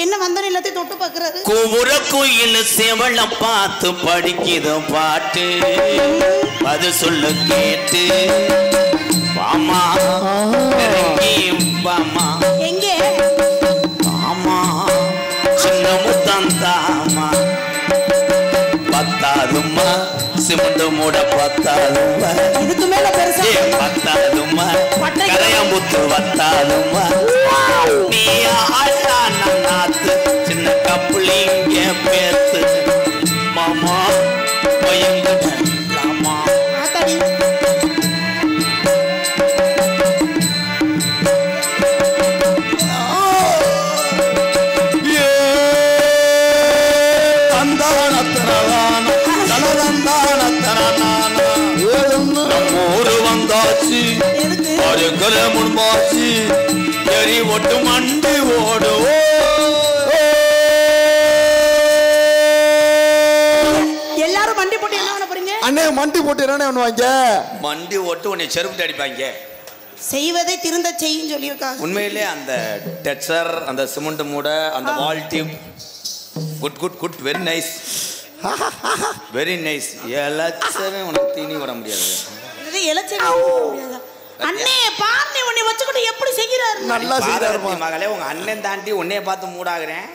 என்ன வந்தன எல்லாத்தையும் தொட்டு பாக்குறாரு. கூவுற குயில் சேவலம் பார்த்து படிக்குது பாட்டு அது சொல்ல கேட்டு பாமா பாமா எங்கே ஆமா சின்ன முத்தாந்தாமா பத்தாதுமா சிமெண்ட் மூட பத்தாதுமா இதுக்கு மேல பெருசா பத்தாதுமா கரையம்புத்து பத்தாதுமா நீ ஆட்டா நாத்து சின்ன கப்புளிங்க பேத்து மாமா பயங்கமா ஆத்தாடி முன்பாச்சு எரி ஒட்டு மண்டி ஓடு எல்லாரும் மண்டி போட்டு என்ன பண்ண போறீங்க? அண்ணே மண்டி போட்டு என்ன பண்ணுவாங்க? மண்டி ஓட்டு உன்னை செருப்பு அடிப்பாங்க. செய்வதை திருந்த செய்யும் சொல்லியிருக்காங்க. உண்மையிலே அந்த டெக்ஸ்சர் அந்த சிமெண்ட் மூட அந்த wall tube good good good very nice very nice. எல்லாச்சுமே உனக்கு தீனி விட முடியாது. இது எலச்சே முடியாதா? அண்ணே பார்னி உன்னை வச்சுக்கிட்டு எப்படி செய்யறாரு? நல்லா செய்யறாரு மகளே. உங்க அண்ணன் தாண்டி உன்னைய பார்த்து மூடாகிறேன்.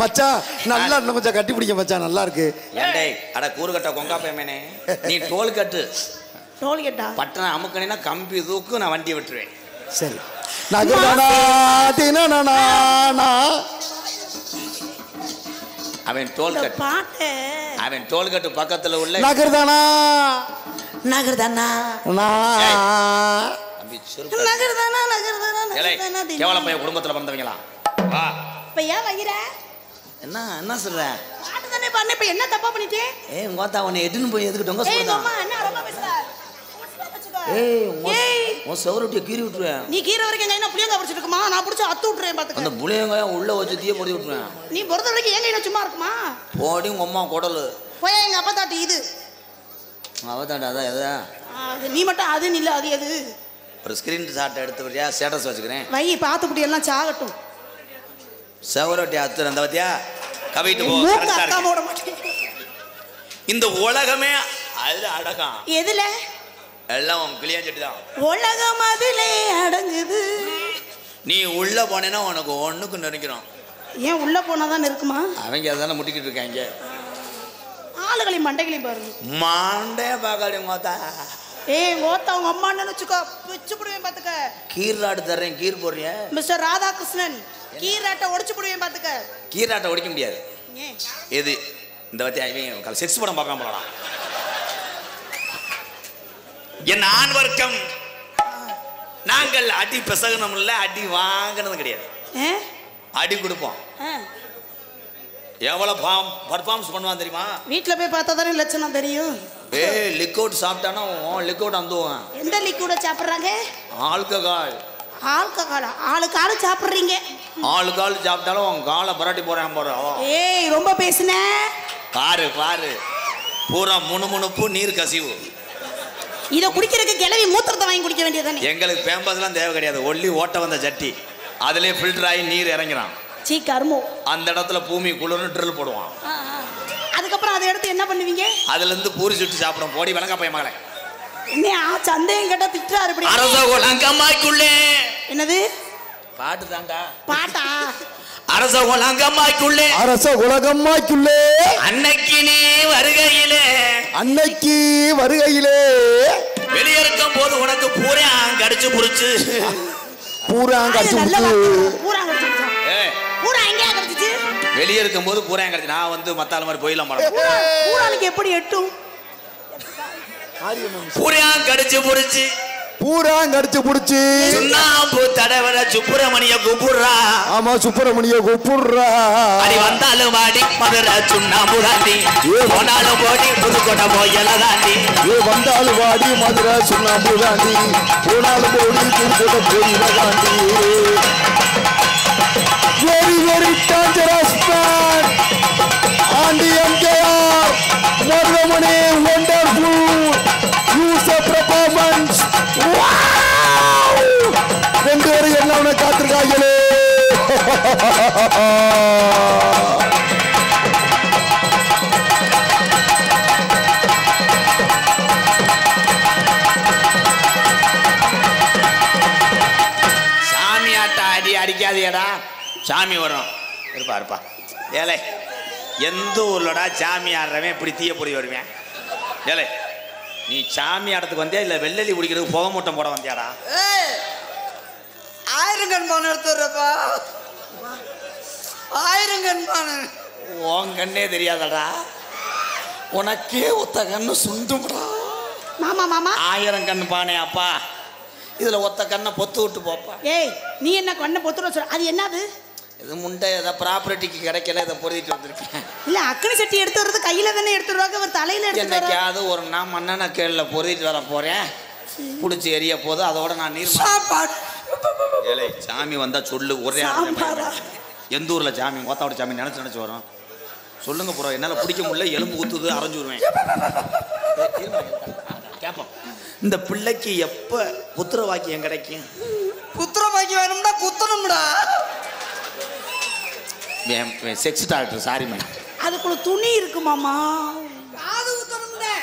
மச்சான் நல்லா இருந்த மச்சான் கட்டி பிடிக்க மச்சான் நல்லா இருக்கு. ஏண்டே அட கூறுகட்ட கொங்கா பேமேனே நீ டோல் கட்டு. டோல் கட்டா பட்டன அமுக்கணினா கம்பி தூக்கு நான் வண்டி விட்டுருவேன். சரி நகர்தானா தினனா அவன் டோல் கட்டு பாட்டு அவன் டோல் கட்டு பக்கத்துல உள்ள நகர்தானா நகர்தானா நகர்தானா நகர்தானா கேவல பையன் குடும்பத்துல பிறந்தவங்களா வா இப்ப ஏன் வைக்கிற என்ன சொல்ற பாட்டு தானே பண்ண இப்ப என்ன தப்பா பண்ணிட்டேன் ஏய் உங்க அத்தா உன்னை எட்டுன்னு போய் எதுக்கு டொங்க சொல்றா அம்மா என்ன ரொம்ப பேசுற உன் சௌரட்டியை கீறி விட்டுருவேன். நீ கீரை வரைக்கும் என்ன புளியங்க பிடிச்சிட்டு இருக்குமா? நான் பிடிச்சி அத்து விட்டுறேன் பாத்துக்க. அந்த புளியங்க உள்ள வச்சு தீய பொடி விட்டுருவேன். நீ பொறுத்த வரைக்கும் எங்க என்ன சும்மா இருக்குமா? போடி உங்க அம்மா குடலு போய் எங்க அப்பா தாட்டி இது அவதாண்டா அதான் எதா அது நீ மட்டும் அது இல்ல அது எது ஒரு ஸ்கிரீன் ஷாட் எடுத்து வரியா ஸ்டேட்டஸ் வச்சுக்கிறேன். வை பாத்துப்புடி எல்லாம் சாகட்டும். சௌரட்டி அத்து அந்த பத்தியா கவிட்டு போ. இந்த உலகமே அது அடக்கம். எதுல எல்லாம் உன் கிளியாஞ்சட்டி தான். உலகம் அதிலே அடங்குது. நீ உள்ள போனேன்னா உனக்கு ஒண்ணுக்கு நெருக்கிறோம். ஏன் உள்ள போனாதான் இருக்குமா? அவங்க அதானே முட்டிக்கிட்டு இருக்காங்க. ஆளுகளையும் மண்டைகளையும் பாருங்க. மண்டைய பாக்காடி மோத்தா. ஏய் ஓத்தா உங்க அம்மா நினைச்சுக்கோ பிச்சு புடுவேன் பாத்துக்க. கீராட்டு தர்றேன் கீர் போடுறிய மிஸ்டர் ராதாகிருஷ்ணன் கீராட்டை ஒடிச்சு புடுவேன் பாத்துக்க. கீராட்டை ஒடிக்க முடியாது. எது இந்த பத்தி அவங்க செக்ஸ் படம் பார்க்காம போலாம். என் ஆண் வர்க்கம் நாங்கள் அடி பெசகணும் இல்ல அடி வாங்கினது கிடையாது. அடி கொடுப்போம். எவ்வளவு பர்ஃபார்மன்ஸ் பண்ணுவான் தெரியுமா? வீட்டுல போய் பார்த்தா தானே லட்சணம் தெரியும். ஏய் லிக்விட் சாப்பிட்டானா லிக்விட் அந்துவான். எந்த லிக்விட சாப்பிடுறாங்க? ஆல்கஹால். ஆல்கஹால் ஆளுக்கு ஆளு சாப்பிடுறீங்க. ஆளுக்கு ஆளு சாப்பிட்டாலும் உன் காலை பராட்டி போறான் போறோம். ஏய் ரொம்ப பேசுன பாரு பாரு பூரா முணுமுணுப்பு நீர் கசிவு. இத குடிக்கிறதுக்கு கிளவி மூத்திரத்தை வாங்கி குடிக்க வேண்டியதானே. எங்களுக்கு பேம்பஸ்லாம் தேவை கிடையாது. ஒல்லி ஓட்ட வந்த சட்டி அதுலயே ஃபில்டர் ஆகி நீர் இறங்கிறான். சீ கர்மோ. அந்த இடத்துல பூமி குளிர்னு ட்ரில் போடுவான். அதுக்கப்புறம் அதை எடுத்து என்ன பண்ணுவீங்க? அதுல இருந்து பூரி சுட்டு சாப்பிடும். போடி வணங்க பையன் மகளே. என்ன சந்தேகம் கேட்டா திட்டுறாரு இப்படி. அரசகுலங்கம்மாய்க்குள்ளே என்னது பாட்டு தாண்டா பாட்டா? அரசகுலங்கம்மாய்க்குள்ளே அரசகுலங்கம்மாய்க்குள்ளே அன்னைக்கு நீ வருகையிலே அன்னைக்கு வருகையிலே வெளியிருக்கும் போது உனக்கு பூரா கடிச்சு புடிச்சு பூரா கடிச்சு பூரா கடிச்சு பூரா எங்க கடிச்சிச்சு? வெளியே இருக்கும் போது பூரா கடிச்சு. நான் வந்து மத்தால மாதிரி போயிடலாம் மாட்டேன். பூரானுக்கு எப்படி எட்டும்? பூரா கடிச்சு புடிச்சு பூரா கடிச்சு புடிச்சு சுண்ணாம்பு தடவர சுப்பிரமணிய கூப்பிடுறா. ஆமா சுப்பிரமணிய கூப்பிடுறா. அடி வந்தாலும் வாடி மதுரை சுண்ணாம்பு தாண்டி போனாலும் போடி புதுக்கோட்டை போயல தாண்டி. வந்தாலும் வாடி மதுரை சுண்ணாம்பு தாண்டி போனாலும் போடி புதுக்கோட்டை போயல தாண்டி. Very very dangerous man. Andy MKR Margamani wonderful. Use a performance. Wow! சாமியாட்ட அடி அடிக்காதியடா, சாமி வரும். இருப்பா இருப்பா. ஏலே, எந்த ஊர்லடா சாமி ஆடுறவன் இப்படி தீய பொறி வருவேன்? ஏலே, நீ சாமி ஆடத்துக்கு வந்தியா இல்லை வெள்ளலி குடிக்கிறதுக்கு புகை மூட்டம் போட வந்தியாடா? 1000 கண் பானை எடுத்துறப்பா. 1000 கண் பானை. உன் கண்ணே தெரியாதடா, உனக்கே ஒத்த கண்ணு சுண்டும்டா. மாமா மாமா 1000 கண்ணு பானே அப்பா, இதுல ஒத்த கண்ணை பொத்து விட்டு போப்பா. ஏய், நீ என்ன கண்ணை பொத்துற சொல்ற? அது என்னது? இது முண்டை ஏதோ ப்ராப்பர்ட்டிக்கு கிடைக்கல, இதை பொருத்திட்டு வந்திருக்கேன். இல்ல, அக்கனி சட்டி எடுத்து வர்றது கையில தானே எடுத்து வருவாங்க, அவர் தலையில எடுத்து வர்றாங்க. என்னைக்காவது ஒரு நான் மண்ணெண்ண கேள்ல பொருத்திட்டு வர போறேன், பிடிச்சி எரிய போது அதோட நான் நீர் சாப்பாடு. ஏலே, சாமி வந்தா சொல்லு. ஒரே சாம்பாரா? எந்த ஊர்ல சாமி? கோத்தாவோட சாமி நினைச்சு வரும். சொல்லுங்க ப்ரோ, என்னால பிடிக்க முடியல, எலும்பு குத்துது, அரைஞ்சு விடுவேன். கேப்போம், இந்த பிள்ளைக்கு எப்ப புத்திர வாக்கியம் கிடைக்கும்? குத்துற பாக்கி வேணும்டா, குத்தணும்டா. Sex doctor, sorry madam. அதுக்குள்ள துணி இருக்கு மாமா. காது குத்தணும்டா.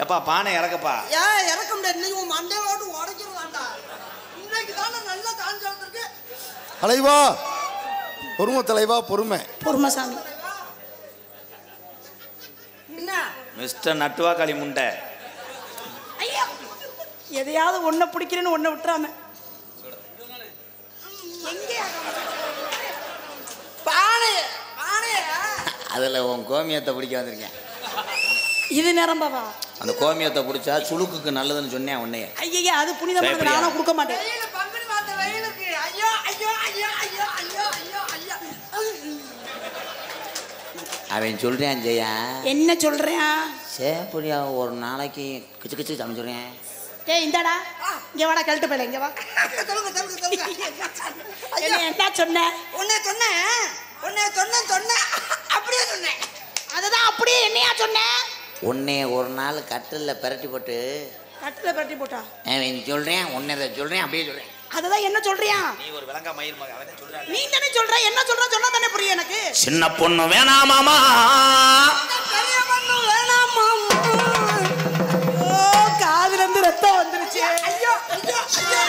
எப்பா பானை இறக்கப்பா. ஏன் இறக்க முடியாது? இன்னைக்கு உன் மண்டையோடு உடைக்கிறதாண்டா. இன்னைக்கு தானே நல்லா காஞ்சாலத்துக்கு. தலைவா பொறுமை, தலைவா பொறுமை. பொறுமசாமி. என்ன மிஸ்டர் நட்டுவாக்காளி முண்டை, ஐயா, எதையாவது ஒன்ன பிடிக்கிறேன்னு ஒன்ன விட்டுறாம. எங்கே பானை பானை? அதுல உன் கோமியத்தை பிடிக்க வந்திருக்கேன். இது நிரம்பவா? அந்த கோமியத்தை பிடிச்சா சுளுக்குக்கு நல்லதுன்னு சொன்னேன் உன்னைய. ஐயா, அது புனிதமானது, நானும் கொடுக்க மாட்டேன். வெயில பங்குனி மாத்த வெயிலுக்கு. ஐயோ ஐயோ ஐயோ ஐயோ ஐயோ ஐயோ ஐயோ. அவன் சொல்றேன் ஜெயா. என்ன சொல்றேன்? சேப்படியா ஒரு நாளைக்கு கிச்சு கிச்சு சமைச்சுறேன். ஏய், இந்தாடா, இங்க வாடா, கழட்டு போயில, இங்க வா. சொல்லுங்க சொல்லுங்க சொல்லுங்க. என்ன என்ன சொன்ன? உன்னை சொன்னேன் அப்படியே சொன்னேன். அதுதான் அப்படியே என்னையா சொன்ன? உன்னைய ஒரு நாள் கட்டில் பிரட்டி போட்டு கட்டில பரட்டி போட்டா? அவன் சொல்றேன், உன்னை சொல்றேன், அப்படியே சொல்றேன். அதுதான் என்ன சொல்றியா? நீ ஒரு விளங்கா மயில் மக, அவன் சொல்றான். நீ தானே சொல்ற, என்ன சொல்ற சொன்னா தானே புரியும் எனக்கு. சின்ன பொண்ணு வேணாமாமா, பெரிய பொண்ணு வேணாமா. ஓ, காதுல இருந்து ரத்தம் வந்துருச்சு. ஐயோ ஐயோ ஐயோ.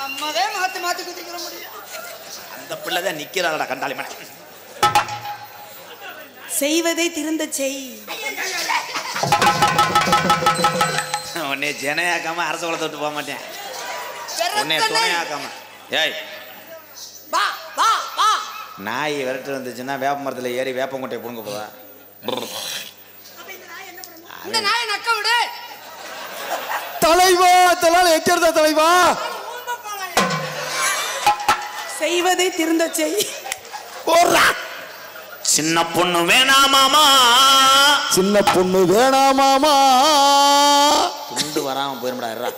அம்மாவே மாத்தி மாத்தி குதிக்கிற முடியும். அந்த பிள்ளை தான் நிக்கிறாளடா கண்டாளி மனை. செய்வதை திருந்த செய். உன்னை ஜனையாக்காம அரச குலத்தை விட்டு போக மாட்டேன். உன்னை துணையாக்காம. ஏய், வா வா வா. நாய் விரட்டு வந்துச்சுன்னா வேப்ப மரத்துல ஏறி வேப்பங்கொட்டையை புடுங்க போதா? இந்த நாயை நக்க விடு. தலைவா தலால எக்கிறதா தலைவா? செய்வதை திருந்த செய். போறா. சின்ன பொண்ணு வேணாமாமா, சின்ன பொண்ணு வேணாமாமா. துண்டு வராம போயிருமாடா.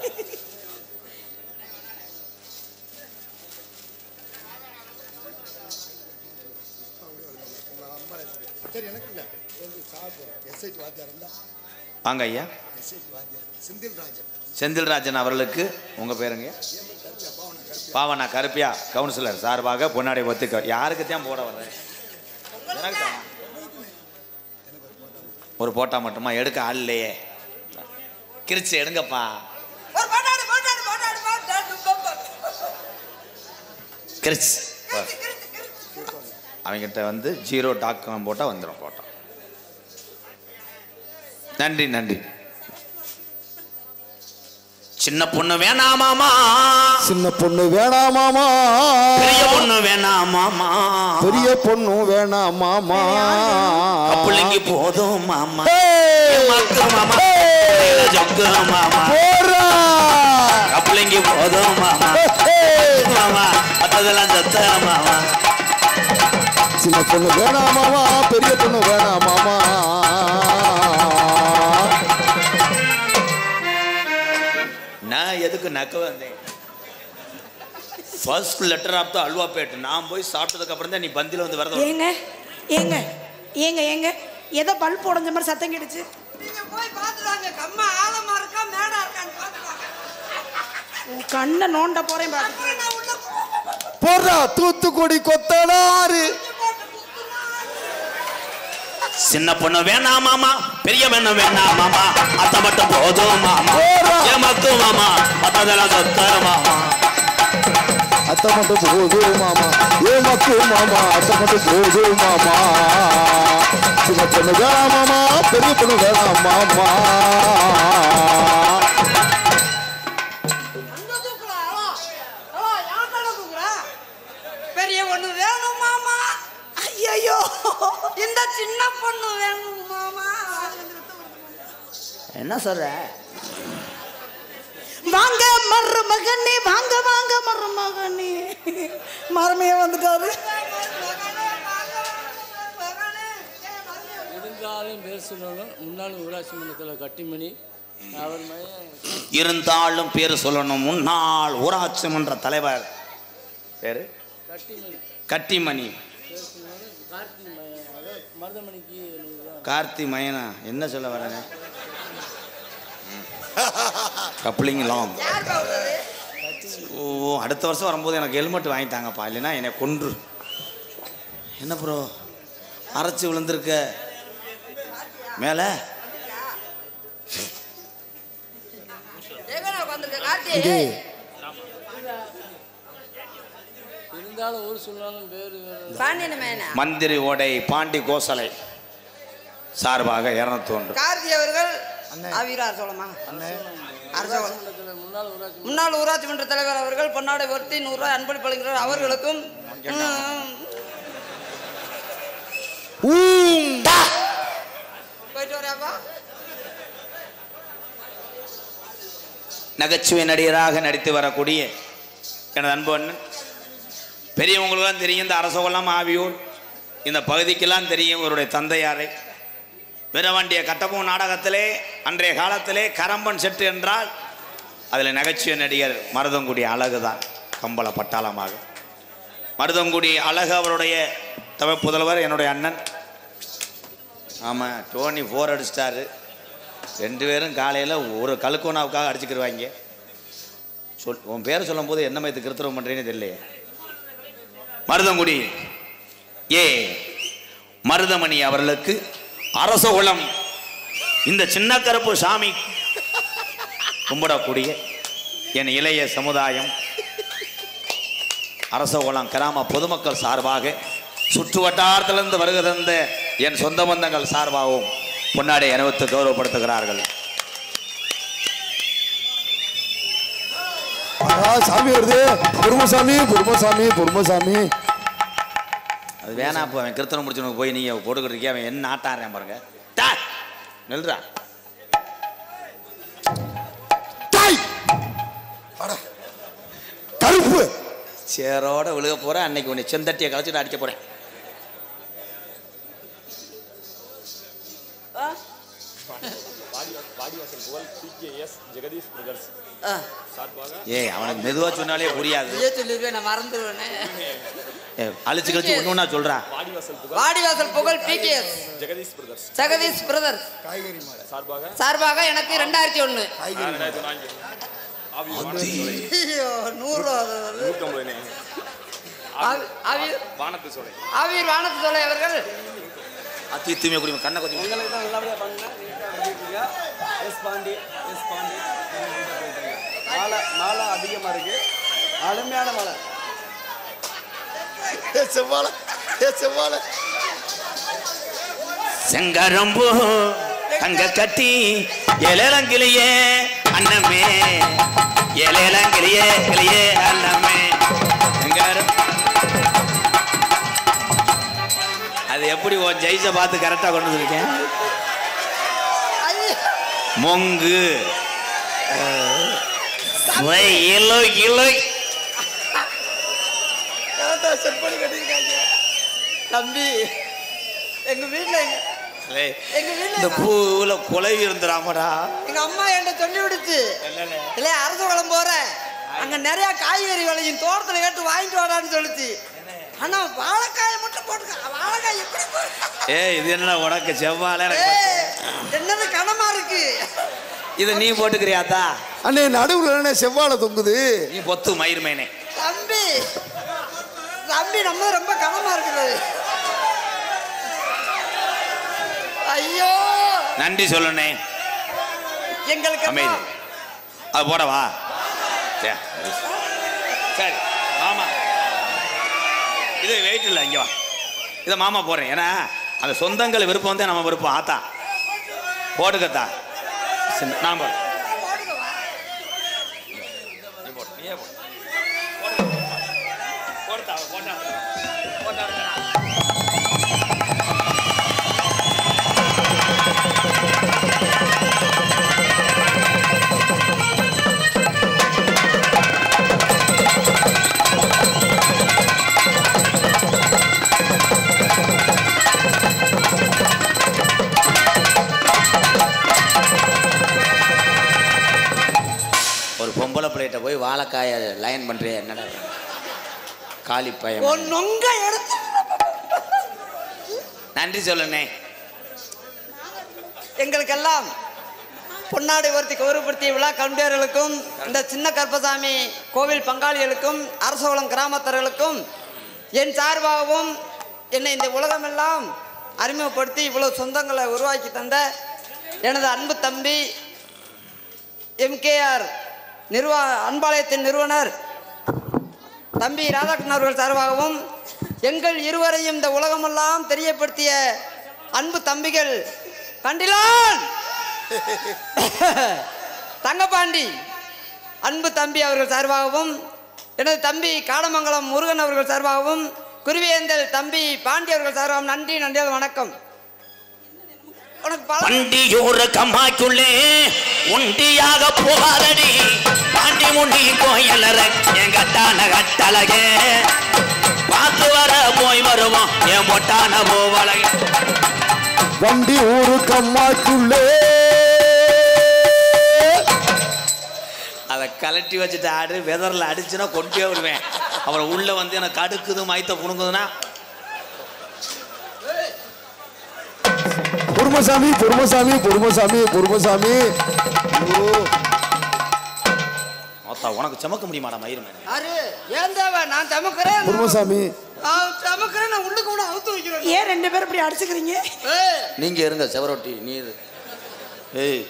வாங்க ஐயா. செந்தில்ராஜன் அவர்களுக்கு உங்க பேருங்க? பாவனா கருப்பியா கவுன்சிலர் சார்பாக பொன்னாடை ஒத்துக்க. யாருக்கு தான் போட வர்றேன்? ஒரு போட்டா மட்டுமா? எடுக்க ஆள் இல்லையே. கிரிச்சு எடுங்கப்பா. கிரிச் அவங்கிட்ட வந்து $0.com போட்டா வந்துடும். போட்டோம். நன்றி நன்றி. சின்ன பொண்ணு வேணாமாமா, சின்ன பொண்ணு வேணாமாமா, பெரிய பொண்ணு வேணாமாமா, பெரிய பொண்ணு வேணாமாமா. கப்புளிங்கி போதும் மாமா, மாமா ஜொக்கு மாமா, கப்புளிங்கி போதும் மாமா, மாமா மற்றதெல்லாம் சத்த மாமா. சின்ன பொண்ணு வேணாமாமா, பெரிய பொண்ணு வேணாமாமா. நான் எதுக்கு நக்க வந்தேன்? First letter of the alphabet. நான் போய் சாப்பிட்டதுக்கு அப்புறம் தான் நீ பந்தில வந்து வரது. ஏங்க ஏங்க ஏங்க ஏங்க ஏதோ பல்ப் உடைஞ்ச மாதிரி சத்தம் கேட்டுச்சு. நீங்க போய் பாத்துறாங்க கம்மா ஆழமா இருக்கா மேடா இருக்கான்னு பாத்துறாங்க. உன் கண்ணை நோண்ட போறேன் பாத்து. நான் உள்ள போடுறா தூத்துக்குடி கொத்தனாரு. சின்ன பொண்ணு வேணாம் மாமா, பெரிய பொண்ணு வேணாம் மாமா, அத்தை மட்டும் போதும் மாமா, ஏமாத்து மாமா, மத்ததெல்லாம் சொத்தர மாமா. அத்தை மட்டும் போதும் மாமா, ஏமாத்து மாமா, அத்தை மட்டும் போதும் மாமா. சின்ன பொண்ணு வேணாம் மாமா, பெரிய பொண்ணு வேணாம் மாமா. அங்க தூக்குறா. ஹலோ யார்டா தூக்குறா? பெரிய ஒண்ணு வேணும் மாமா. ஐயோ இந்த சின்ன பொண்ணு வேணும் மாமா. என்ன சொல்ற? வாங்க மருமகனே, வாங்க வாங்க மருமகனே. மருமையே வந்துட்டாரு. இருந்தாலும் பேர் சொல்லணும். முன்னாள் ஊராட்சி மன்றத்தில் கட்டிமணி அவர் இருந்தாலும் பேர் சொல்லணும். முன்னாள் ஊராட்சி மன்ற தலைவர் பேரு கட்டிமணி மருதமணிக்கு கார்த்தி மயனா. என்ன சொல்ல வரேங்க? Coupling long. ஓ, அடுத்த வருஷம் வரும்போது எனக்கு ஹெல்மெட் வாங்கிட்டாங்கப்பா, இல்லைன்னா என்னை கொன்று. என்ன ப்ரோ அரைச்சி விழுந்திருக்க மேலே? இருந்தாலும் ஊர் சொன்னாலும் பேர் மந்திரி ஓடை பாண்டி கோசலை சார்பாக 201 கார்த்தி அவர்கள் ஆவீரார் சோழமா முன்னாள் ஊராட்சி மன்ற தலைவர் அவர்கள் பொன்னாடை ஒருத்தி 100 ரூபாய் அன்பளி பழங்குகிறார். அவர்களுக்கும் போயிட்டு வராப்பா. நகைச்சுவை நடிகராக நடித்து வரக்கூடிய எனது அன்பு அண்ணன், பெரியவங்களுக்கெல்லாம் தெரியும் இந்த அரசகுளம் ஆவியூர் இந்த பகுதிக்கெல்லாம் தெரியும் இவருடைய தந்தையாரை. வீரவாண்டிய கட்டபொம்மன் நாடகத்திலே அன்றைய காலத்திலே கரம்பன் செட்டு என்றால் அதில் நகைச்சுவை நடிகர் மருதங்குடி அழகு தான் கம்பள பட்டாளமாக. மருதங்குடி அழகு அவருடைய புதல்வர் என்னுடைய அண்ணன். ஆமாம், டோனி 4 அடிச்சிட்டாரு. 2 பேரும் காலையில் ஒரு கழுக்கோனாவுக்காக அடிச்சுக்கிடுவாங்க. உன் பேரை சொல்லும் போது என்ன மாதிரி கிருத்திரம் பண்ணுறேன்னு தெரியலையே. மருதங்குடி மருதமணி அவர்களுக்கு அரசகுளம் இந்த சின்ன கருப்பு சாமி கும்பிடக்கூடிய என் இளைய சமுதாயம் அரசகுளம் கிராம பொதுமக்கள் சார்பாக சுற்று வட்டாரத்திலிருந்து வருகை தந்த என் சொந்த பந்தங்கள் சார்பாகவும் பொன்னாடை அணிவித்து கௌரவப்படுத்துகிறார்கள். சாமி வருது. பொறுமசாமி பொறுமசாமி பொறுமசாமி. அது வேணா இப்போ அவன் கிருத்தனை முடிச்சவனுக்கு போய் நீங்கள் போட்டுக்கிட்டு இருக்கிய அவன் என்ன ஆட்டாடுறேன் பாருங்க. நெல்றா கருப்பு சேரோட விழுக போறேன். அன்னைக்கு உன்னை செந்தட்டியை கழிச்சுட்டு அடிக்க போறேன். அவனுக்கு மெதுவா சொன்னாலே புரியாது. அழிச்சு கழிச்சு ஒண்ணு சொல்றா. வாடிவாசல் புகழ் PKS ஜெகதீஷ் பிரதர்ஸ் சார்பாக எனக்கு 2001 ஆவீர் வானத்து சோலை அவர்கள் அத்தியுமே குடிமை கண்ணை கொத்தி மாலை அதிகமா இருக்கு. அருமையான மலை. செங்கரம்பு அங்க கட்டி எழலங்கிளியே அண்ணமே எழலங்கிளியே கிளியே அண்ணமே. அது எப்படி உன் ஜெயிச்ச பார்த்து கரெக்டா கொண்டு வந்திருக்கேன். மொங்கு இலோ இலோ தம்பி எங்க வீட்டுல இந்த பூவுல கொலை இருந்துடாமடா. எங்க அம்மா என்கிட்ட சொல்லி விடுச்சு, இல்ல அரசு குளம் போற அங்க நிறைய காய்கறி விளையும் தோட்டத்துல கேட்டு வாங்கிட்டு வாடான்னு சொல்லிச்சு. ஆனா வாழைக்காயை மட்டும் போட்டுக்க. வாழைக்காய் எப்படி இது என்ன உனக்கு செவ்வாழை என்னது கனமா இதை நீ போட்டுக்கிறியாத்தா? அண்ணே நடுவுல செவ்வாழை தொங்குது. நீ பொத்து மயிர் மேனே. தம்பி தம்பி நம்ம ரொம்ப கனமா இருக்குது. ஐயோ நன்றி சொல்லணே. எங்களுக்கு அமைதி. அது போடவா? சரி மாமா, இது வெயிட் இல்லை, இங்கே வா. இதை மாமா போடுறேன். ஏன்னா அந்த சொந்தங்கள் விருப்பம் வந்து நம்ம விருப்பம். ஆத்தா போட்டுக்கத்தா. நான் போடு. ஒரு பொம்பளை பிள்ளைகிட்ட போய் வாழைக்காய லைன் பண்றிய என்னடா காலி பையன். நன்றி சொல்லணே. எங்களுக்கெல்லாம் பொன்னாடை ஒருத்தி கௌரவப்படுத்திய விழா கண்டேர்களுக்கும் இந்த சின்ன கருப்பசாமி கோவில் பங்காளிகளுக்கும் அரசகுளம் கிராமத்தர்களுக்கும் என் சார்பாகவும் என்னை இந்த உலகமெல்லாம் அறிமுகப்படுத்தி இவ்வளவு சொந்தங்களை உருவாக்கி தந்த எனது அன்பு தம்பி MKR அன்பாலயத்தின் நிறுவனர் தம்பி ராதாகிருஷ்ணன் அவர்கள் சார்பாகவும் எங்கள் இருவரையும் இந்த உலகமெல்லாம் தெரியப்படுத்திய அன்பு தம்பிகள் கண்டிலான் தங்கபாண்டி அன்பு தம்பி அவர்கள் சார்பாகவும் எனது தம்பி காடமங்கலம் முருகன் அவர்கள் சார்பாகவும் குருவேந்தல் தம்பி பாண்டி அவர்கள் சார்பாகவும் நன்றி நன்றி வணக்கம். வண்டியூர் கம்மாய்க்குள்ளே உண்டியாக போகாதடி பாண்டி முண்டி கோயிலற என் கட்டான கட்டழகே பார்த்து வர போய் வருவோம் என் மொட்டான போவலை. வண்டி ஊரு கம்மாய்க்குள்ளே அதை கலட்டி வச்சுட்டு ஆடு வெதரில் அடிச்சுன்னா கொண்டே விடுவேன். அப்புறம் உள்ள வந்து எனக்கு அடுக்குது மைத்த புணுங்குதுன்னா பொறுமசாமி பொறுமசாமி பொறுமசாமி பொறுமசாமி. உனக்கு சமக்க முடியுமாடா மயிர் மேலே? ஏன் தேவை? நான் சமக்கிறேன் பொறுமசாமி. சமக்கிறேன். நான் உள்ளுக்கு கூட அவுத்து வைக்கிறேன். ஏன் 2 பேரும் இப்படி அடிச்சுக்கிறீங்க? நீங்க இருங்க செவரொட்டி நீர். ஏய்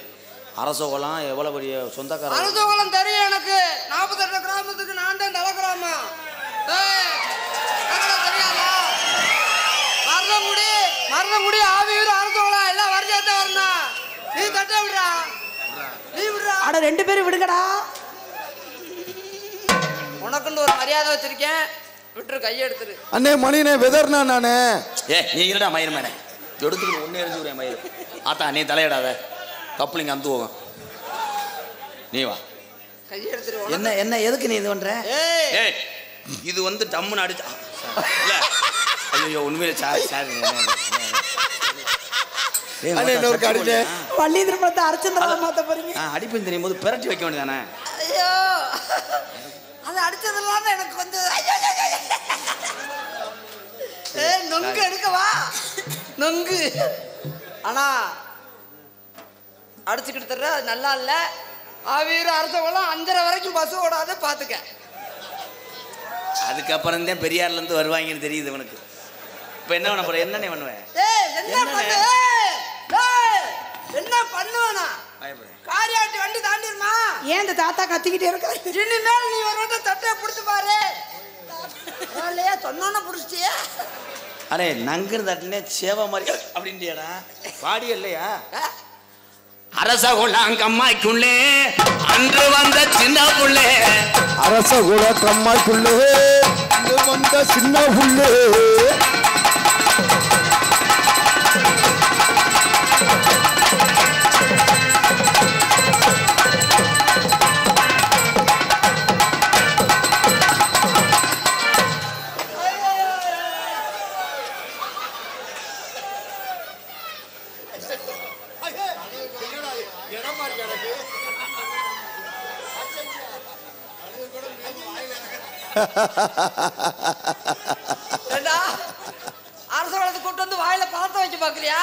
அரசோகலாம் எவ்வளவு பெரிய சொந்தக்கார. அரசோகலம் தெரியும் எனக்கு. 48 கிராமத்துக்கு நான் தான் தலை கிராமம். தெரியாதா? மரணமுடி ஆவியூர் அரசோகலாம் எல்லாம் வரிசையாத்த வரணும். நீ தட்ட விடுறா. நீ விடுறா. அட 2 பேரும் விடுங்கடா. உனக்குன்னு ஒரு மரியாதை வச்சிருக்கேன். விட்டுரு, கையை எடுத்துரு. அண்ணே மணினே வெதர்னா நானே. நீ இருடா மயிர் மேனே. எடுத்துக்கிட்டு ஒன்னே எடுத்துக்கிறேன் மயிர். ஆத்தா நீ தலையிடாத, கப்ளிங் அந்து போகும். நீ வா. கையை எடுத்துரு. என்ன என்ன எதுக்கு நீ இது பண்ற? ஏய் இது வந்து டம்முன்னு அடிச்சா இல்ல. ஐயோ உண்மையில சாரி வள்ளி திருப்பத்தை அரைச்சந்திரா மாத்த போறீங்க. அடிப்பு தெரியும் போது பிரட்டி வைக்க வேண்டியதானே? ஐயோ அது அடிச்சதுலாம் எனக்கு கொஞ்சம் நொங்கு எடுக்கவா நொங்கு. ஆனா அடிச்சுக்கிட்டு தர்ற அது நல்லா இல்ல. ஆவியூர் அரசகுளம் 5:30 வரைக்கும் பஸ் ஓடாத பாத்துக்க. அதுக்கப்புறம் தான் பெரியார்ல இருந்து வருவாங்கன்னு தெரியுது உனக்கு. இப்ப என்ன பண்ண போற? என்ன பண்ணுவேன்? என்ன பண்ணுவேனா? காரியாட்டி வண்டி தாண்டிருமா? ஏன் இந்த தாத்தா கத்திக்கிட்டே இருக்க? இனிமேல் நீ ஒரு தட்டை பிடிச்சு பாரு. இல்லையா சொன்னா புடிச்சிட்டியா? அரே நங்குன்னு தட்டினே சேவ மாதிரி அப்படின்ட்டியாடா. பாடி இல்லையா? அரசகுளம் கம்மாய்க்குள்ளே அன்று வந்த சின்ன புள்ளே. அரசகுல கம்மாய்க்குள்ளே அன்று வந்த சின்ன புள்ளே. அரசகுலத்தை கூட்டு வந்து வாயில பழத்தை வைக்க பாக்குறியா?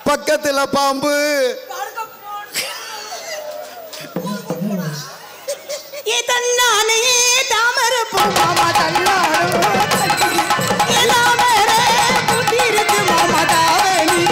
பக்கத்துல பாம்பு தன்னானே தாமரை பூ மாமா தன்னாரும் தாமரை கூட்டிருக்கு மாமா தாவணி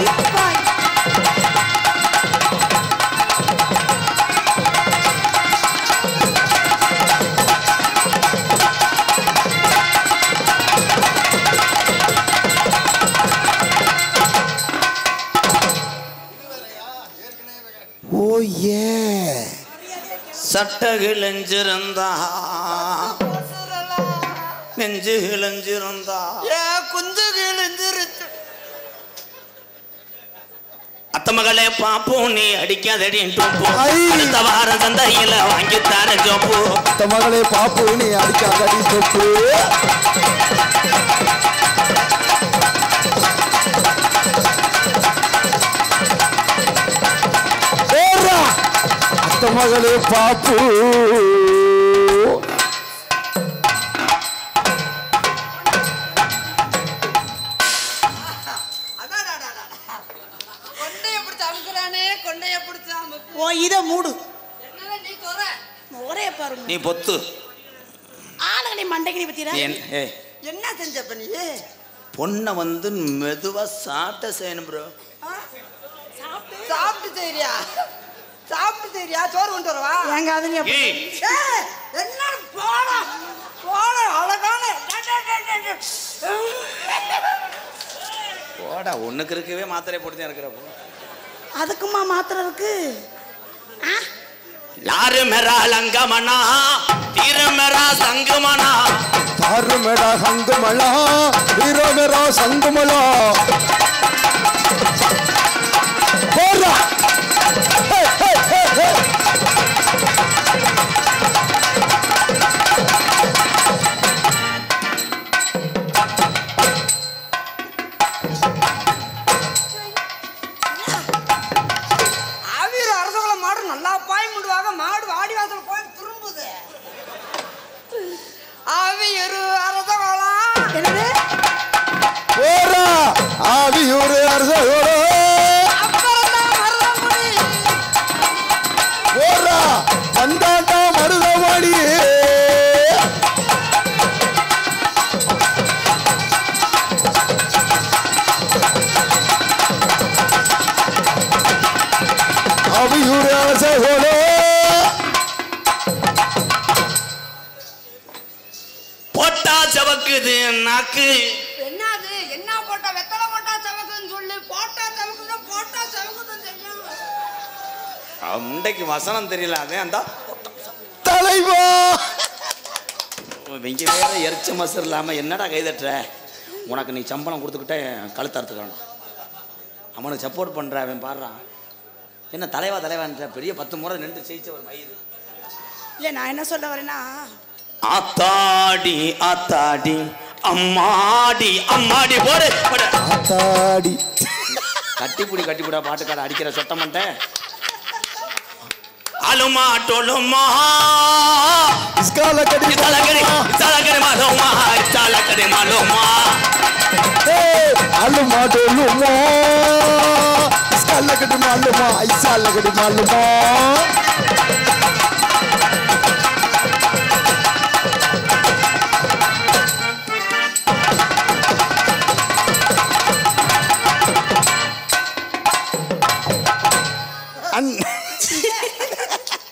ஓ ஏ சட்ட கிழிஞ்சிருந்தா நெஞ்சு கிழிஞ்சிருந்தா குஞ்சு கிழிஞ்சிருச்சு. அத்த மகளே பாப்போம் நீ அடிக்காதடி ஐ. அடுத்த வார சந்தையில வாங்கி தர ஜோப்பு அத்த மகளே பாப்பு நீ அடிக்காதடி சொப்பு அத்த மகளே பாப்பு கொண்டைய பிடிச்சு அமுக்குறானே, கொண்டைய பிடிச்சு அமுக்கு. ஓ இதை மூடு என்னடா நீ தொற? ஒரே பாருங்க நீ பொத்து ஆளுங்க நீ மண்டைக்கு நீ பத்தியா நீ ஏய் என்ன செஞ்சப்ப நீ? பொண்ணை வந்து மெதுவா சாப்பிட்ட செய்யணும் ப்ரோ சாப்பிட்டு செய்றியா? சாப்பிட்டு செய்றியா? சோறு கொண்டு வரவா? எங்க அது நீ ஏய் ஏய், என்ன போலாம் போலாம் அழகான போடா ஒண்ணுக்கு இருக்கவே மாத்திரை போட்டு தான் இருக்கிறப்போ அதுக்குமா மாத்திரை இருக்கு லாரு மெரா லங்கமனா தீரு மெரா சங்கமனா தாரு மேடா சங்குமலா ஹீரோ மேரா சங்குமலா போறா ஆவிர அரசகுல மாடு நல்லா பாய் முடுவாங்க, மாடு வாடி வாசல் போய் திரும்புது. ஆவியரு அரசகுலம் என்னது போறா ஆவியூர் அரசோட அப்புறம்தான் மருதமுடி. போறா வந்தாண்டா மருதமணி ஆவியூர் அரசோட போட்டா சவக்குது நாக்கு என்னது என்ன போட்டா வெத்தலை போட்டா சவக்குன்னு சொல்லி போட்டா சவக்குன்னு போட்டா சவக்குன்னு செய்யும். முண்டைக்கு வசனம் தெரியல அதே அந்த தலைவா இங்க வேற எரிச்ச மசர் இல்லாம என்னடா கைதட்டுற உனக்கு நீ சம்பளம் கொடுத்துக்கிட்டே கழுத்து அறுத்துக்கணும் அவனுக்கு சப்போர்ட் பண்ற அவன் பாடுறான் என்ன தலைவா தலைவான்ற பெரிய 10 முறை நின்று ஜெயிச்ச ஒரு மயிறு இல்ல நான் என்ன சொல்ல வரேன்னா ஆத்தாடி ஆத்தாடி அம்மாடி அம்மாடி போடு போடு ஆத்தாடி கட்டிப்புடி பாட்டுக்கார அடிக்கிற சொட்ட மாட்டேன் அலுமா டொலுமா இஸ்கால கடி இசாலக்கடி மாலோமா இசாலக்கடி மாலோமா அலுமா டொலுமா இஸ்கால கடி மாலுமா ஐசால கடி மாலுமா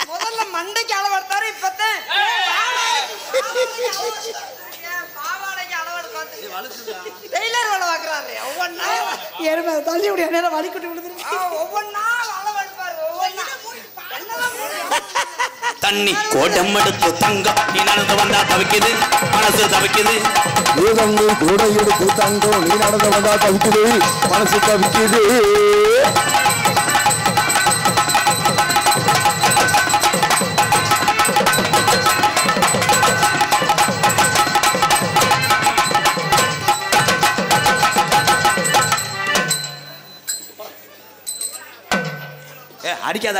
முதல்ல மண்டைக்கு அளவெடுத்தாரு, இப்பத்தான் பாவாடைக்கு அளவெடுத்தாரு. டெய்லர் வேலை பார்க்கறாரு. ஒவ்வொன்னா எருமை தள்ளி விடிய நேரம் வலி குட்டி விழுந்துருக்கு ஒவ்வொன்னா அளவெடுப்பாரு. ஒவ்வொன்னா தண்ணி கோடம் எடுத்து தங்கம் நீ நடந்து வந்தா தவிக்குது மனசு தவிக்குது வேதங்கள் கூட எடுத்து தங்கம் நீ நடந்து வந்தா தவிக்குது மனசு தவிக்குது அடிக்காத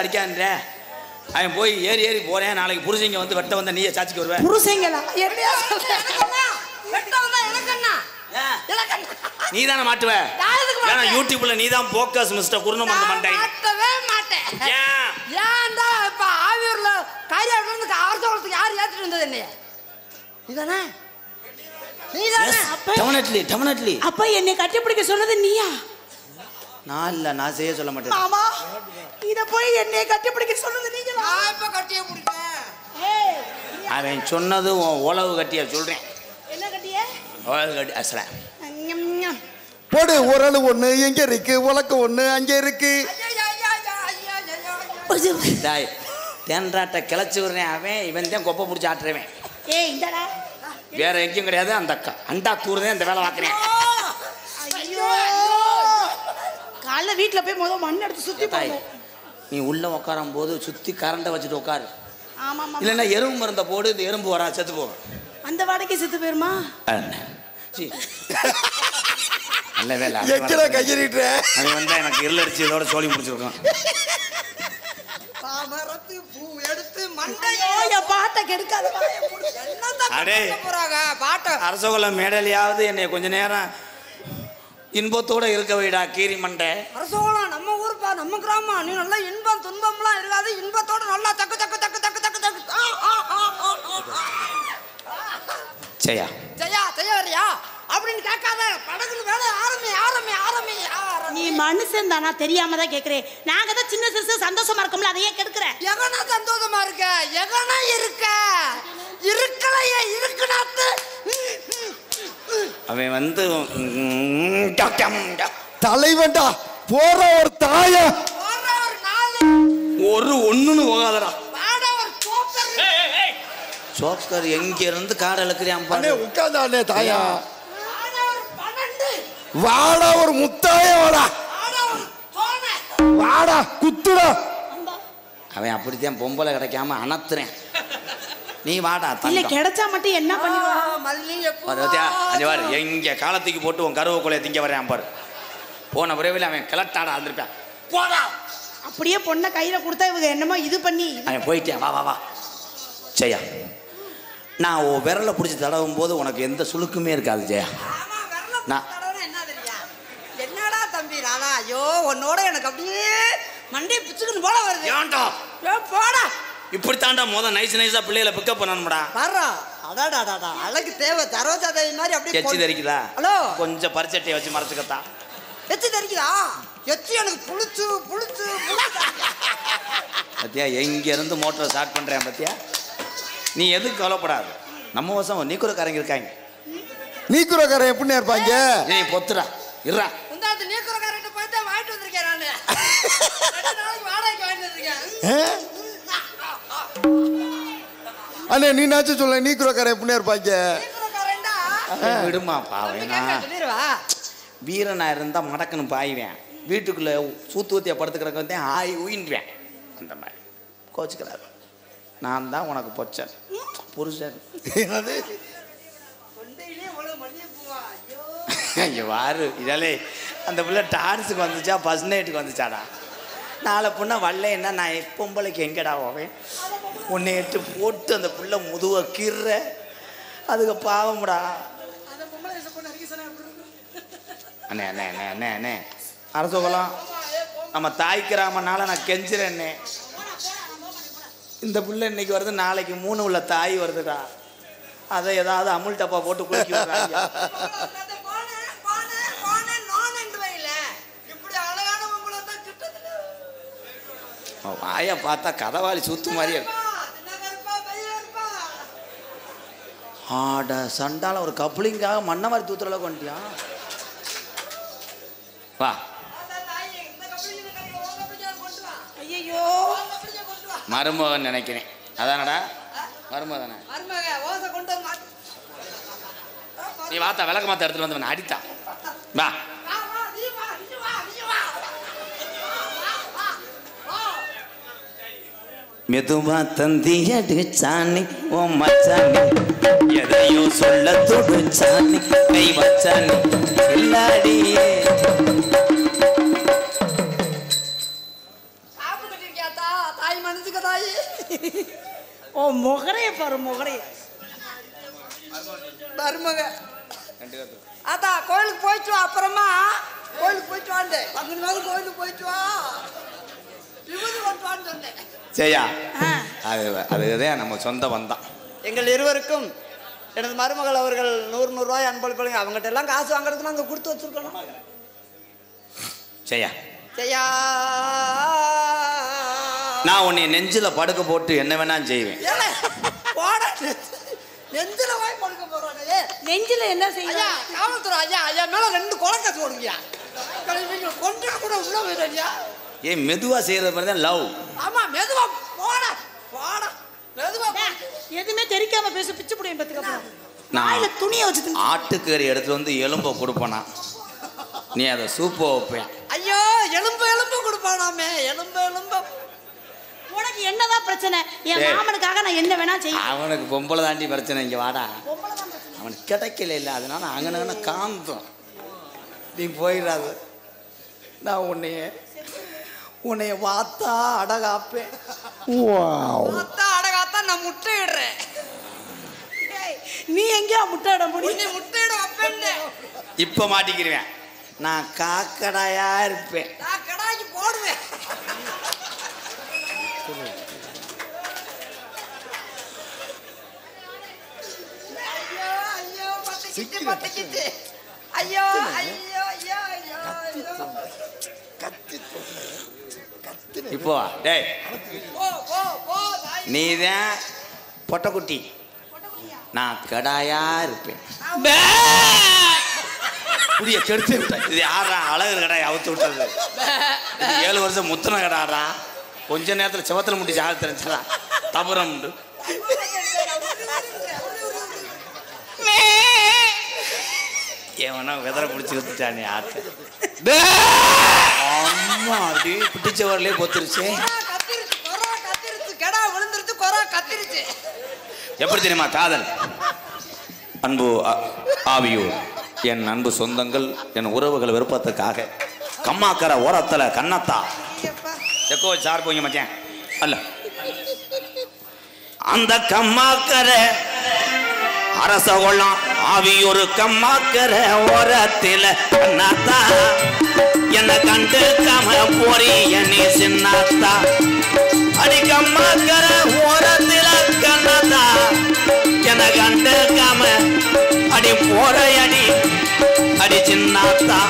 அவன் போய் ஏறி போறேன் நாளைக்கு புருஷங்க வந்து வெட்ட வந்த நீயே சாட்சிக்கு வருவேன் புருஷங்களா என்னையா நீ தானே மாட்டுவ ஏன்னா யூடியூப்ல நீ தான் போக்கஸ் மிஸ்டர் குருணம் வந்து மாட்டேன் மாட்டவே மாட்டேன். ஏன் ஏன்டா இப்ப ஆவியூர்ல காரியாவில இருந்து அரசோளத்துக்கு யார் ஏத்திட்டு வந்தது? என்னைய நீதானே நீதானே டெஃபினெட்லி அப்ப என்னை கட்டிப்பிடிக்க சொன்னது நீயா? நான் இல்ல, நான் செய்ய சொல்ல மாட்டேன். மாமா இத போய் என்னை கட்டிப்பிடிக்க சொன்னது நீங்களா? நான் இப்ப கட்டியே பிடிப்பேன். ஏய் அவன் சொன்னது உழவு கட்டியா சொல்றேன். என்ன கட்டியே? உழவு கட்டி அசல போடு உரல் ஒண்ணு எங்க இருக்கு, உலக்க ஒண்ணு அங்க இருக்கு. டாய் தேன்றாட்ட கிளச்சி விடுறேன். அவன் இவன் தான் கொப்பை பிடிச்சி ஆட்டுறவன். ஏய் இந்தடா. வேற எங்கேயும் கிடையாது. அந்த அக்கா அண்டா தூர்தான் இந்த வேலை பார்க்குறேன். ஐயோ காலைல வீட்டுல போய் மண் எடுத்து சுத்தி தாய் போடு. நீ உள்ள உட்காரும் போது சுத்தி கரண்டை வச்சுட்டு உட்காரு. ஆமா ஆமா. இல்லைன்னா எறும்பு மருந்த போடு. இந்த எறும்பு வரா செத்து போகும். அந்த வாடகை செத்து போயிருமா? நல்ல வேலை. எக்கடா கையறிட்ட அது வந்தா எனக்கு இருள் அடிச்சு இதோட சோழி முடிச்சிருக்கோம். தாமரத்து பூ எடுத்து மண்டையோ என் பாட்டை கெடுக்காத. அடே போறாங்க பாட்ட அரசகுல மேடலையாவது என்னை கொஞ்ச நேரம் இன்பத்தோட இருக்க வைடா கீரி மண்டை. அரசோளம் நம்ம ஊருப்பா, நம்ம கிராமம். நீ நல்லா இன்பம் துன்பம்லாம் இருக்காது, இன்பத்தோட நல்லா தக்கு தக்கு தக்கு தக்கு தக்கு தக்கு. ஜெயா ஜெயா ஜெயா வரியா அப்படின்னு கேட்காத. படகுன்னு வேலை ஆரம்பி ஆரம்பி ஆரம்பி. நீ மனுஷன் தானா? தெரியாம தான் கேக்குறேன். நாங்க தான் சின்ன சிறுசு சந்தோஷமா இருக்கோம்ல, அதையே கெடுக்கிற. எகனா சந்தோஷமா இருக்க, எகனா இருக்க இருக்கலையே இருக்குனாத்து. அவன் வந்து தலைவன்டா போற ஒரு தாய போற ஒரு நாள் ஒரு ஒண்ணுன்னு போகாதடா. வாட ஒரு கோப்பர் சோக்கர் எங்க இருந்து காடு இழுக்கிறியான் அண்ணே பாரு. உட்கார்ந்தானே தாயா. வாட ஒரு 12 வாடா ஒரு முத்தாய வாடா. வாட ஒரு தோணை வாடா குத்துடா. அவன் அப்படித்தான் பொம்பளை கிடைக்காம அனத்துறேன். நீ வாடா இல்ல தங்கம். கிடைச்சா மட்டும் என்ன பண்ணுவா? மல்லிகைப்பூ. அது பாரு எங்க காலத்துக்கு போட்டு உன் கருவ கொலையை திங்க வரையான் பாரு. போன விரைவில் அவன் கிளட்டாடா இருந்திருப்பான். போடா அப்படியே பொண்ணை கையில கொடுத்தா இவங்க என்னமோ இது பண்ணி. அவன் போயிட்டேன். வா வா வா ஜெயா, நான் ஓ விரலை பிடிச்சி தடவும் போது உனக்கு எந்த சுளுக்குமே இருக்காது ஜெயா. ஆமா வரல நான் தடவை என்ன தெரியா? என்னடா தம்பி ராணா, ஐயோ உன்னோட எனக்கு அப்படியே மண்டே பிச்சுக்குன்னு போல வருது. ஏன்டா போடா இப்படி தாண்டா நைஸா பிள்ளைகளை பிக்கப் பண்ணணும்டா. வர்றா. அடாடாடா அழகு தேவை. தரோஜா தேவி மாதிரி அப்படியே எச்சி தெரிக்குதா? ஹலோ கொஞ்சம் பரிச்சட்டையை வச்சு மறைச்சுக்கத்தா. எச்சி தெரிக்குதா? எச்சி எனக்கு புளிச்சு புளிச்சு பத்தியா எங்க இருந்து மோட்டரை ஸ்டார்ட் பண்றேன் பத்தியா. நீ எதுக்கு கவலைப்படாது. நம்ம வசம் நீக்குறக்காரங்க இருக்காங்க. நீக்குறக்காரன் எப்படின்னு இருப்பாங்க? நீ பொத்துடா இருறா. உந்தாத்து நீக்குறக்காரன்ட்ட போயிட்டு வாங்கிட்டு வந்திருக்கேன் நானு. 2 நாளைக்கு வாடகைக்கு வாங்கிட்டு வந்திருக்கேன். அண்ணே நீனாச்சும் சொல்ல நீக்குறக்காரன் எப்படின்னு இருப்பாங்க? நீக்குறக்காரன்டா விடுமா பாவேனா. சொல்லிடுவா. வீரனா இருந்தா மடக்குன்னு பாய்வேன். வீட்டுக்குள்ள சூத்து ஊத்தியா படுத்துக்கிறக்க வந்து ஆய் உயின்வேன். அந்த மாதிரி கோச்சுக்கிறாரு. நான் தான் உனக்கு பொச்சன் புருஷன். கொண்டையிலே இவ்வளவு மல்லிகைப்பூவா? ஐயோ ஐயோ வாரு இதாலே அந்த பிள்ளை டான்ஸுக்கு வந்துச்சா ஃபர்ஸ்ட் நைட்டுக்கு வந்துச்சாடா. நாளை பொண்ணை வரலன்னா நான் பொம்பளைக்கு எங்கடா போவேன். உன்னை எட்டு போட்டு அந்த பிள்ளை முதுவை கீற அதுக்கு பாவம்டா. அண்ணே அண்ணே அண்ணே அண்ணே அண்ணே அரசகுலம் நம்ம தாய் கிராமனால நான் கெஞ்சுறேன்னே. இந்த பிள்ளை இன்னைக்கு வருது, நாளைக்கு 3 உள்ள தாய் வருதுடா. அதை ஏதாவது அமுல் டப்பா போட்டு குளிக்க விடுறாங்க. வாயை பார்த்தா கதவாளி சுத்து மாதிரியே இருக்கு. ஆட சண்டால ஒரு கப்ளிங்காக மண்ணை மாதிரி தூத்துற அளவுக்கு வந்துட்டியா. வா ஐயோ மருமகன் நினைக்கிறேன். அதானடா மருமகன். நீ வாத்தா விளக்க மாத்த எடுத்துட்டு வந்து அடித்தா. வா மெதுவா தந்தியடு சாணி ஓ மச்சானி எதையோ சொல்ல தொடு சாணி கை வச்சானி இல்லாடியே. தாய் மனசுக்கு தாய். ஓ முகரைய பாரு முகரைய. மருமக அத்தா கோயிலுக்கு போயிட்டு வா. அப்புறமா கோயிலுக்கு போயிட்டு வாண்டு பங்குனி கோயிலுக்கு போயிட்டு வா. விபூதி கொண்டு வான்னு சொன்னேன். சரியா? அதுதான் நம்ம சொந்த பந்தம். எங்கள் இருவருக்கும் எனது மருமகள் அவர்கள் 100 ரூபாய் அன்பளிப்பாங்க. அவங்ககிட்ட எல்லாம் காசு வாங்குறதுக்கு நாங்கள் கொடுத்து வச்சிருக்கோம். செய்யா செய்யா நான் உன்னை நெஞ்சில படுக்க போட்டு என்ன வேணாலும் செய்வேன். நெஞ்சில வாய் படுக்க போறானே. நெஞ்சில என்ன செய்ய? ஐயா காவல்துறை ஐயா ஐயா மேல 2 கொலைக்காசு போடுங்கயா. கொண்டு கூட உள்ள போயிடுறியா? ஏய் மெதுவா செய்யறது மாதிரி தான் லவ். ஆமா மெதுவா போடா போடா மெதுவா. எதுவுமே தெரிக்காம பேச பிச்சு புடியும் பத்துக்கு. நான் நாயில துணியை வச்சு ஆட்டுக்கறி எடுத்து வந்து எலும்பை கொடுப்பனா, நீ அதை சூப்பை வைப்பேன். ஐயோ எலும்பு கொடுப்பானாமே. எலும்பு உனக்கு என்னதான் பிரச்சனை? என் மாமனுக்காக நான் என்ன வேணா செய்வேன். அவனுக்கு பொம்பளை தாண்டி பிரச்சனை. இங்க வாடா, அவனுக்கு கிடைக்கல இல்லை, அதனால அங்கன காந்தம். நீ போயிடாது. நான் உன்னைய வாத்தா அடகாப்பேன். வாத்தா அடகாத்தா நான் முட்டையிடுறேன். நீ எங்கேயா முட்டையிட முடியும்? நீ முட்டையிட வைப்பேன்னு இப்ப மாட்டிக்கிறேன். நான் காக்கடாயா இருப்பேன். நான் கடாய்க்கு போடுவேன். பத்திக்கிட்டு ஐயோ ஐயோ ஐயோ ஐயோ. இப்போ டேய் போ போ போ. நீதான் பொட்டக்குட்டி, நான் கடாயா இருப்பேன். புரிய கெடுத்து விட்டேன். இது யாரா அழகு கடாயை அவுத்து விட்டது? 7 வருஷம் முத்தன கடாடா. கொஞ்ச நேரத்தில் செவத்தில் முட்டி ஜாக தெரிஞ்சா தபுரம் உண்டு. ஏவனா வெதரை பிடிச்சி வித்துட்டானே ஆட்டு. அம்மா அப்படி பிடிச்சவர்களே பொத்துருச்சு. கடா விழுந்துருச்சு. கொரா கத்திருச்சு. எப்படி தெரியுமா காதல்? அன்பு ஆவியூர், என் அன்பு சொந்தங்கள், என் உறவுகள் விருப்பத்துக்காக கம்மாக்கரை ஓரத்தில் கண்ணத்தா எக்கோ சார் போங்க மச்சான் அல்ல அந்த கம்மாக்கரை அரச கொள்ளம் ஆவியூர் கம்மாக்கரை ஓரத்தில் கண்ணத்தா என்ன கண்டு கம போறி என்னை சின்னத்தா அடி கம்மாக்கரை ஓரத்தில் கண்ணத்தா என்ன கண்டு கம அடி போற அடி அடி சின்னத்தா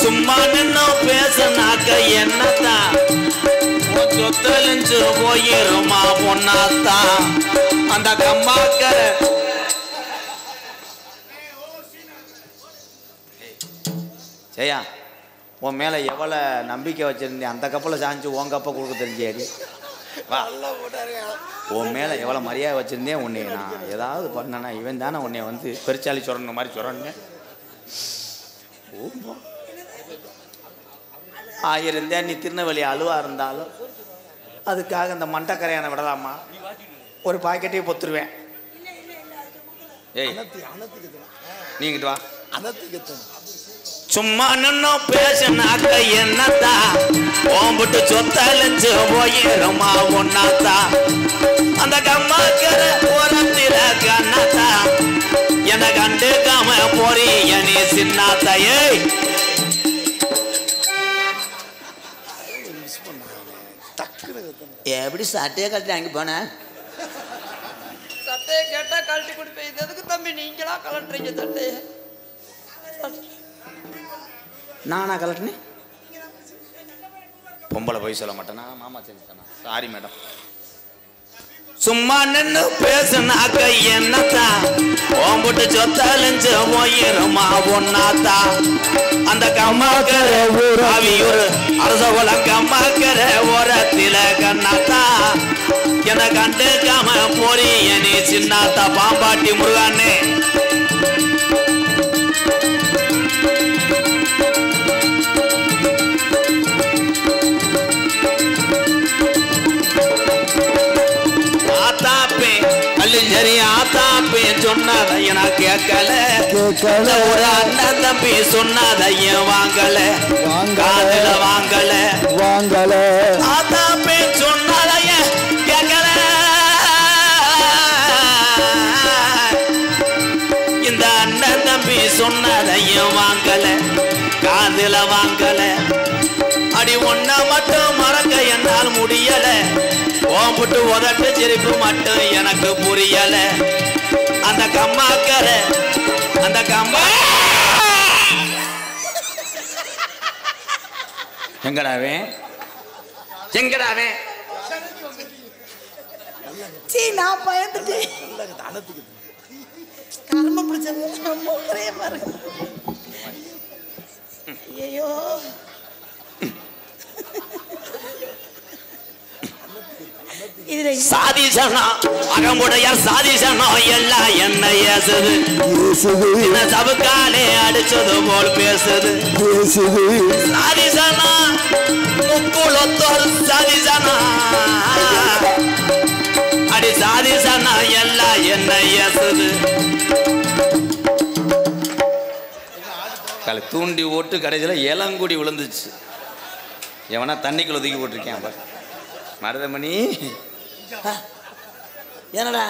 சும்மா நின்னு பேசுனாக்க என்னத்தா சொத்தலிஞ்சு போயிருமா பொன்னாத்தா அந்த கம்மாக்கரை. செய்யா உன் மேல எவ்வளவு நம்பிக்கை வச்சிருந்தேன். அந்த கப்பலை சாஞ்சு உன் கப்பை கொடுக்க தெரிஞ்சாடி. வா, உன் மேல எவ்வளவு மரியாதை வச்சிருந்தேன். உன்னை நான் ஏதாவது பண்ணனா இவன் தானே உன்னை வந்து பெருச்சாலி சொரணும் மாதிரி சொரணும். ஆயிருந்தேன் நீ திருநெல்வேலி அழுவா இருந்தாலும் அதுக்காக இந்த மண்டக்கரையான விடலாமா? ஒரு பாக்கெட்டையே பொத்துருவேன். ஏய் நீங்கிட்டு வா. சும்மா நின்னு பேசினாக்க என்னத்தா ஓம்பிட்டு சொத்தலிஞ்சு போயிருமா ஒன்னாத்தா அந்த கம்மாக்கரை ஓரத்தில கண்ணத்தா என கண்டுக்காம போறிய நீ சின்னாத்தா. ஏய் எப்படி சட்டையை கழட்டி அங்கே போன? சட்டையை கேட்டா கழட்டி கொடுப்பேன். இது எதுக்கு தம்பி நீங்களா கலட்டுறீங்க சட்டையை? நானா கலட்டினேன்? பொம்பளை போய் சொல்ல மாட்டேனா? மாமா செஞ்சுட்டானா? Sorry madam. சும்மா நின்னு பேசுனாக்க என்னத்தா ஓம்பிட்டு சொத்தலிஞ்சு போயிருமா ஒன்னாத்தா அந்த கம்மாக்கரை ஆவியூர் அரச குலம் கம்மாக்கரை ஓரத்தில கண்ணாத்தா என கண்டுக்காம போறிய நீ சின்னாத்தா பாம்பாட்டி முருகானே. சரி ஆத்தாப்பே சொன்னதைய நான் கேட்கல. ஒரு அண்ணன் தம்பி சொன்னதைய வாங்கல காதுல வாங்கல ஆத்தாப்பே சொன்னதைய கேட்கல. இந்த அண்ணன் தம்பி சொன்னதைய வாங்கல காதுல வாங்கல. அடி ஒன்ன மட்டும் மறக்க என்னால் முடியல ஓம்புட்டு உதட்டு சிரிப்பு மட்டும் எனக்கு புரியல அந்த கம்மாக்கர அந்த கம்மா எங்கடாவே எங்கடாவே சீ நான் பயந்துட்டேன் கர்ம பிடிச்சது மூக்கறைய பாருங்க ஐயோ இதுல சாதிசனா அகமுடைய சாதிசனா எல்லாம் என்ன ஏசுது இந்த சபுக்காலே அடிச்சது போல் பேசுது சாதிசனா முக்குளத்தோர் சாதிசனா அடி சாதிசனா எல்லாம் என்ன ஏசுது தூண்டி ஓட்டு கடைசியில் இளங்குடி விழுந்துச்சு எவனா தண்ணிக்குள்ள தூக்கி போட்டிருக்கேன் பாரு மருதமணி என்னடா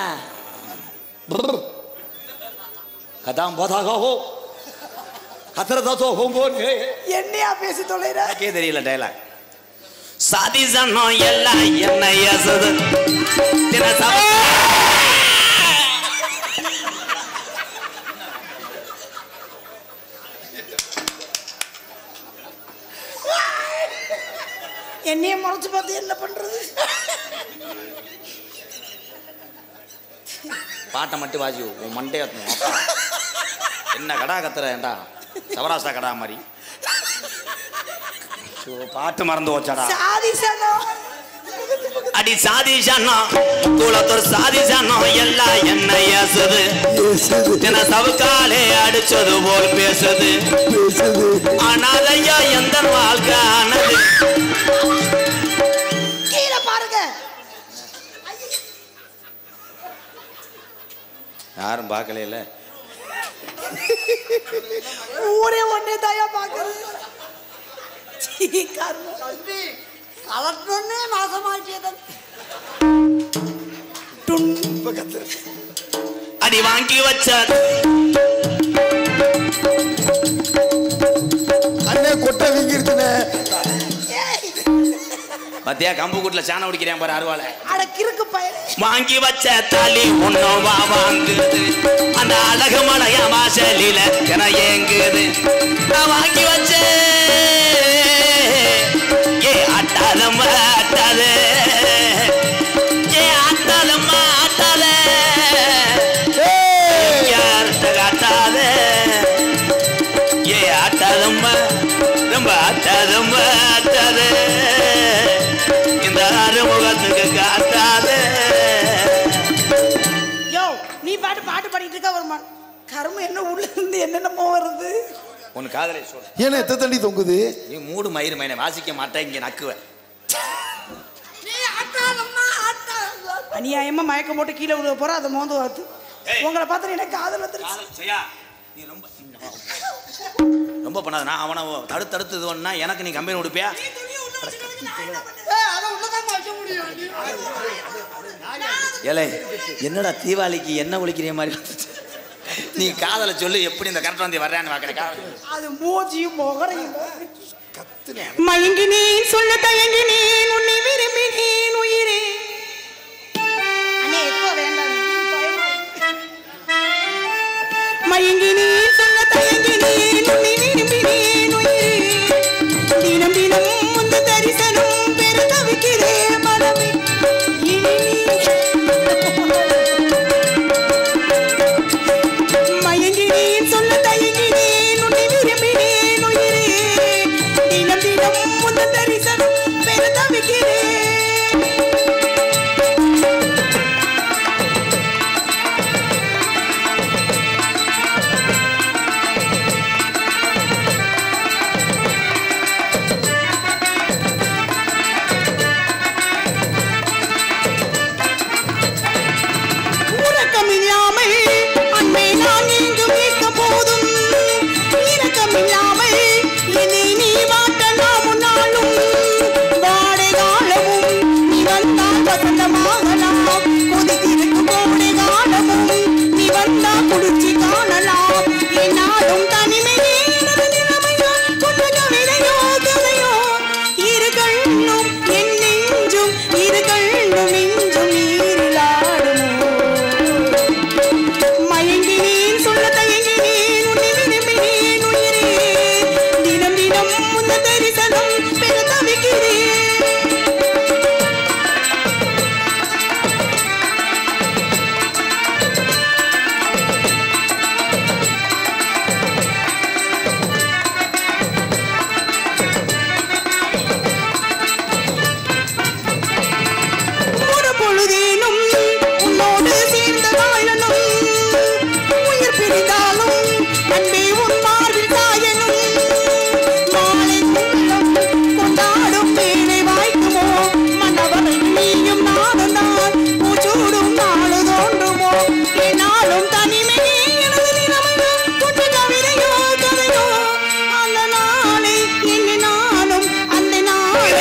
கதாம் போதாகோ கத்திரதாசோ ஹோங்கோன்னு என்னையா பேசி தொலைற எனக்கே தெரியல டைலாக் சாதிசனோ எல்லாம் என்ன ஏசுது என்னைய மறைச்சு பார்த்து என்ன பண்றது பாட்டை மட்டும் வாசி உன் மண்டே என்ன கடா கத்துற ஏண்டா சவராசா கடா மாதிரி பாட்டு மறந்து வச்சாடா சாதிசனோ அடி சாதிசனோ தூளத்தோர் சாதிசனோ எல்லாம் என்ன ஏசுது தின சவுக்காலே அடிச்சது போல் பேசுது ஆனால் ஐயா எந்த வாழ்க்கை ஆனது கீழே பாருங்க யாரும் பார்க்கல ஊரே ஒன்னே தாயா பாக்குறது கலட்டே மாசமாச்சேதன் அடி வாங்கி வச்ச அண்ணே கொட்டை வீங்கிருச்சுனே மத்தியா கம்பு கூட்டுல சாணம் குடிக்கிறேன் பாரு அருவால அட கிறுக்கு பயலே வாங்கி வச்ச தாலி ஒன்னும் வா வாங்குது அந்த அழகு மலைய வாசலில என ஏங்குது நான் வாங்கி வச்ச ஏ அட்டாதம்மா அட்டாதே ஏ அட்டாதம்மா அட்டாதே யார்கிட்ட காட்டாதே ஏ அட்டாதம்மா ரொம்ப அட்டாதம்மா அட்டாதே இந்த அறுமுகத்துக்கு காட்டாதே யோ நீ பாட்டு பாடிட்டு இருக்க ஒரு கர்மம் என்ன உள்ள இருந்து என்னென்னமோ வருது உன் காதலை சொல் ஏன்னா எத்த தண்ணி தொங்குது நீ மூடு மயிறு மைனை வாசிக்க மாட்டேன் இங்க நக்குவ அநியாயமா மயக்கம் போட்டு கீழே விழுவ போற அதை மோந்து பார்த்து உங்களை பார்த்து எனக்கு காதல் வந்துருச்சு நீ ரொம்ப பண்ணாத நான் அவனை தடுத்து இது ஒண்ணா எனக்கு நீ கம்பெனி கொடுப்பியா ஏலே என்னடா தீபாவளிக்கு என்ன ஒழிக்கிற மாதிரி நீ காதலை சொல்லு எப்படி இந்த கரெக்ட் வந்து வர்றான்னு பாக்குறேன் அது மூஞ்சியும் முகரையும் மயங்கினேன் சொல்ல தயங்கினேன் உன்னை விரும்பினேன் உயிரே அண்ணே எப்போ வேண்டாம் மயங்கினேன் சொல்ல தயங்கினேன் உன்னை விரும்பினேன் உயிரே தினம் தினம் முந்த தரிசனம் பெற தவிக்கிறேன் மனமே மயங்கினேன் சொல்ல தயங்கினேன் உன்னை விரும்பினேன் உயிரே தினம் தினம் முந்த தரிசனம் பெற தவிக்கிறேன்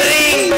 ரிங்